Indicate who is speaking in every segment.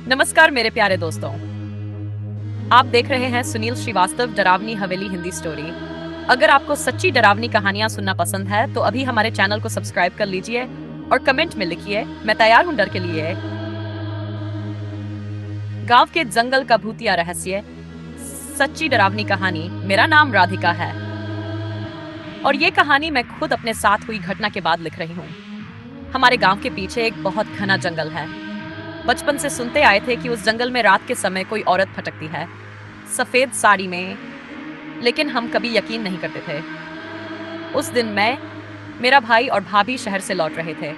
Speaker 1: नमस्कार मेरे प्यारे दोस्तों। आप देख रहे हैं सुनील श्रीवास्तव डरावनी हवेली हिंदी स्टोरी। अगर आपको सच्ची डरावनी कहानियां सुनना पसंद है तो अभी हमारे चैनल को सब्सक्राइब कर लीजिए और कमेंट में लिखिए, मैं तैयार हूं डर के लिए। गांव के जंगल का भूतिया रहस्य, सच्ची डरावनी कहानी। मेरा नाम राधिका है और ये कहानी मैं खुद अपने साथ हुई घटना के बाद लिख रही हूँ। हमारे गांव के पीछे एक बहुत घना जंगल है। बचपन से सुनते आए थे कि उस जंगल में रात के समय कोई औरत भटकती है, सफेद साड़ी में, लेकिन हम कभी यकीन नहीं करते थे। उस दिन मैं, मेरा भाई और भाभी शहर से लौट रहे थे।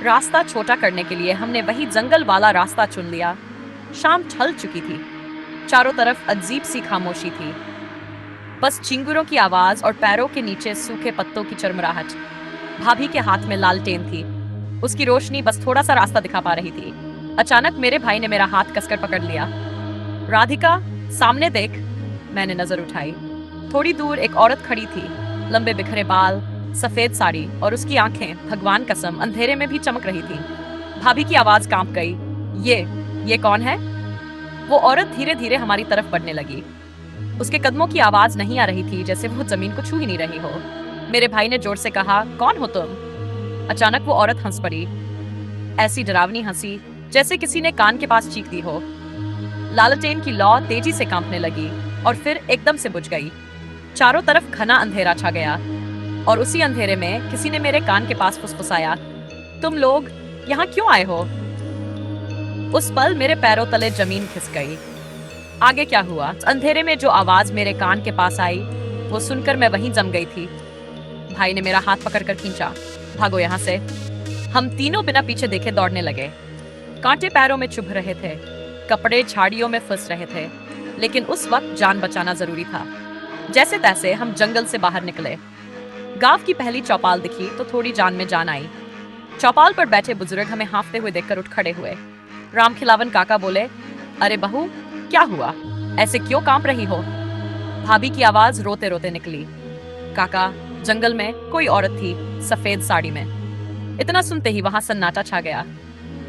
Speaker 1: रास्ता छोटा करने के लिए हमने वही जंगल वाला रास्ता चुन लिया। शाम ढल चुकी थी, चारों तरफ अजीब सी खामोशी थी, बस चिंगुरों की आवाज और पैरों के नीचे सूखे पत्तों की चरमराहट। भाभी के हाथ में लालटेन थी, उसकी रोशनी बस थोड़ा सा रास्ता दिखा पा रही थी। अचानक मेरे भाई ने मेरा हाथ कसकर पकड़ लिया। राधिका, सामने देख। मैंने नजर उठाई। थोड़ी दूर एक औरत खड़ी थी, लंबे बिखरे बाल, सफेद साड़ी और उसकी आंखें भगवान कसम अंधेरे में भी चमक रही थी। भाभी की आवाज कांप गई। ये कौन है? वो औरत धीरे धीरे हमारी तरफ बढ़ने लगी। उसके कदमों की आवाज नहीं आ रही थी, जैसे वो जमीन को छू ही नहीं रही हो। मेरे भाई ने जोर से कहा, कौन हो तुम? अचानक वो औरत हंस पड़ी, ऐसी डरावनी हंसी जैसे किसी ने कान के पास चीख दी हो। लालटेन की लौ तेजी से कांपने लगी और फिर एकदम से बुझ गई। चारों तरफ घना अंधेरा छा गया और उसी अंधेरे में किसी ने मेरे कान के पास फुसफुसाया, तुम लोग यहाँ क्यों आए हो? उस पल मेरे पैरों तले जमीन खिसक गई। आगे क्या हुआ? अंधेरे में जो आवाज मेरे कान के पास आई, वो सुनकर मैं वहीं जम गई थी। भाई ने मेरा हाथ पकड़कर खींचा, भागो यहाँ से। हम तीनों बिना पीछे देखे दौड़ने लगे। कांटे पैरों में चुभ रहे थे, कपड़े झाड़ियों में फंस रहे थे, लेकिन उस वक्त जान बचाना जरूरी था। जैसे तैसे हम जंगल से बाहर निकले। गांव की पहली चौपाल दिखी तो थोड़ी जान में जान आई। चौपाल पर बैठे बुजुर्ग हमें हांफते हुए देखकर उठ खड़े हुए। राम खिलावन काका बोले, अरे बहू, क्या हुआ? ऐसे क्यों कांप रही हो? भाभी की आवाज रोते रोते निकली, काका, जंगल में कोई औरत थी, सफेद साड़ी में। इतना सुनते ही वहां सन्नाटा छा गया।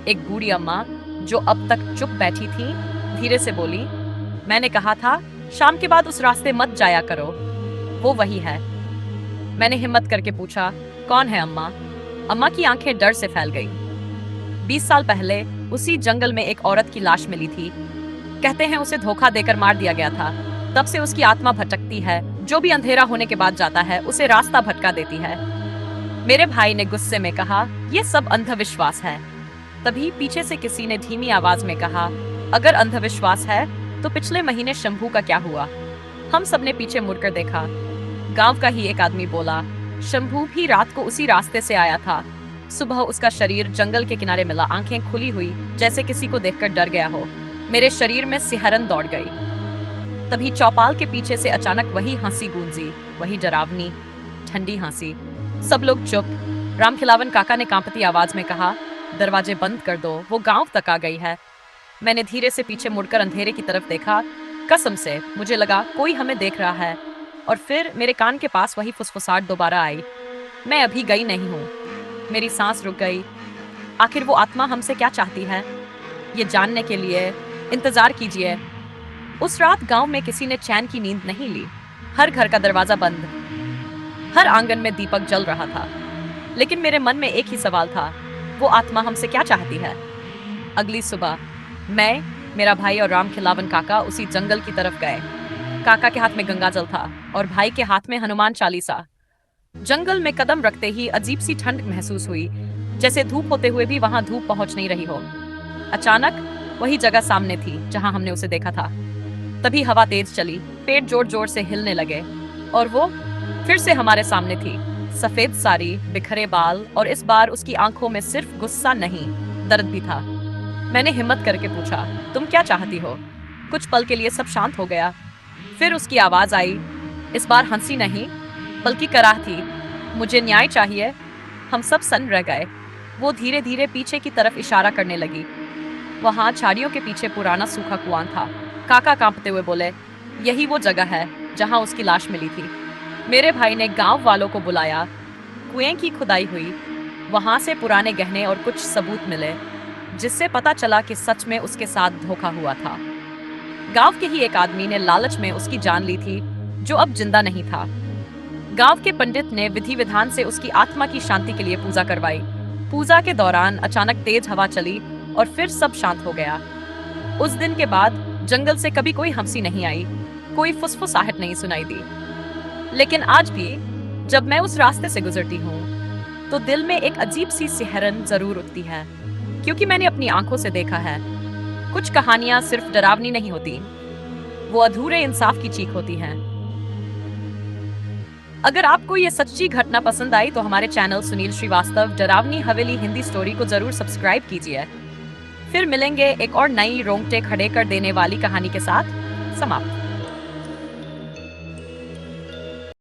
Speaker 1: एक बूढ़ी अम्मा जो अब तक चुप बैठी थी, धीरे से बोली, मैंने कहा था शाम के बाद उस रास्ते मत जाया करो, वो वही है। मैंने हिम्मत करके पूछा, कौन है अम्मा? अम्मा की आंखें डर से फैल गई। 20 साल पहले उसी जंगल में एक औरत की लाश मिली थी। कहते हैं उसे धोखा देकर मार दिया गया था। तब से उसकी आत्मा भटकती है, जो भी अंधेरा होने के बाद जाता है उसे रास्ता भटका देती है। मेरे भाई ने गुस्से में कहा, यह सब अंधविश्वास है। तभी पीछे से किसी ने धीमी आवाज में कहा, अगर अंधविश्वास है तो पिछले महीने शंभू का क्या हुआ? हम सबने पीछे मुड़कर देखा। गांव का ही एक आदमी बोला, शंभू भी रात को उसी रास्ते से आया था। सुबह उसका शरीर जंगल के किनारे मिला, आंखें खुली हुई, जैसे किसी को देखकर डर गया हो। मेरे शरीर में सिहरन दौड़ गई। तभी चौपाल के पीछे से अचानक वही हंसी गूंजी, वही डरावनी ठंडी हंसी। सब लोग चुप। राम खिलावन काका ने कांपती आवाज में कहा, दरवाजे बंद कर दो, वो गांव तक आ गई है। मैंने धीरे से पीछे मुड़कर अंधेरे की तरफ देखा। कसम से मुझे लगा कोई हमें देख रहा है। और फिर मेरे कान के पास वही फुसफुसाहट दोबारा आई, मैं अभी गई नहीं हूँ। मेरी सांस रुक गई। आखिर वो आत्मा हमसे क्या चाहती है, ये जानने के लिए इंतजार कीजिए। उस रात गांव में किसी ने चैन की नींद नहीं ली। हर घर का दरवाजा बंद, हर आंगन में दीपक जल रहा था। लेकिन मेरे मन में एक ही सवाल था, वो आत्मा हमसे क्या चाहती है? अगली सुबह मैं, मेरा भाई और राम खिलावन काका उसी जंगल की तरफ गए। काका के हाथ में गंगाजल था और भाई के हाथ में हनुमान चालीसा। जंगल में कदम रखते ही अजीब सी ठंड महसूस हुई, जैसे धूप होते हुए भी वहां धूप पहुंच नहीं रही हो। अचानक वही जगह सामने थी जहां हमने उसे देखा था। तभी हवा तेज चली, पेड़ जोर जोर से हिलने लगे और वो फिर से हमारे सामने थी। सफेद साड़ी, बिखरे बाल और इस बार उसकी आंखों में सिर्फ गुस्सा नहीं, दर्द भी था। मैंने हिम्मत करके पूछा, तुम क्या चाहती हो? कुछ पल के लिए सब शांत हो गया। फिर उसकी आवाज आई, इस बार हंसी नहीं बल्कि कराह थी, मुझे न्याय चाहिए। हम सब सन्न रह गए। वो धीरे धीरे पीछे की तरफ इशारा करने लगी। वहां झाड़ियों के पीछे पुराना सूखा कुआं था। काका कांपते हुए बोले, यही वो जगह है जहां उसकी लाश मिली थी। मेरे भाई ने गांव वालों को बुलाया। कुएं की खुदाई हुई, वहां से पुराने गहने और कुछ सबूत मिले। जिससे पता चला कि सच में उसके साथ धोखा हुआ था। गांव के ही एक आदमी ने लालच में उसकी जान ली थी, जो अब जिंदा नहीं था। गांव के पंडित ने विधि विधान से उसकी आत्मा की शांति के लिए पूजा करवाई। पूजा के दौरान अचानक तेज हवा चली और फिर सब शांत हो गया। उस दिन के बाद जंगल से कभी कोई हंसी नहीं आई, कोई फुसफुसाहट नहीं सुनाई दी। लेकिन आज भी जब मैं उस रास्ते से गुजरती हूँ तो दिल में एक अजीब सी सिहरन जरूर उठती है, क्योंकि मैंने अपनी आंखों से देखा है कुछ कहानियां सिर्फ डरावनी नहीं होती, वो अधूरे इंसाफ की चीख होती हैं। अगर आपको ये सच्ची घटना पसंद आई तो हमारे चैनल सुनील श्रीवास्तव डरावनी हवेली हिंदी स्टोरी को जरूर सब्सक्राइब कीजिए। फिर मिलेंगे एक और नई रोंगटे खड़े कर देने वाली कहानी के साथ। समाप्त।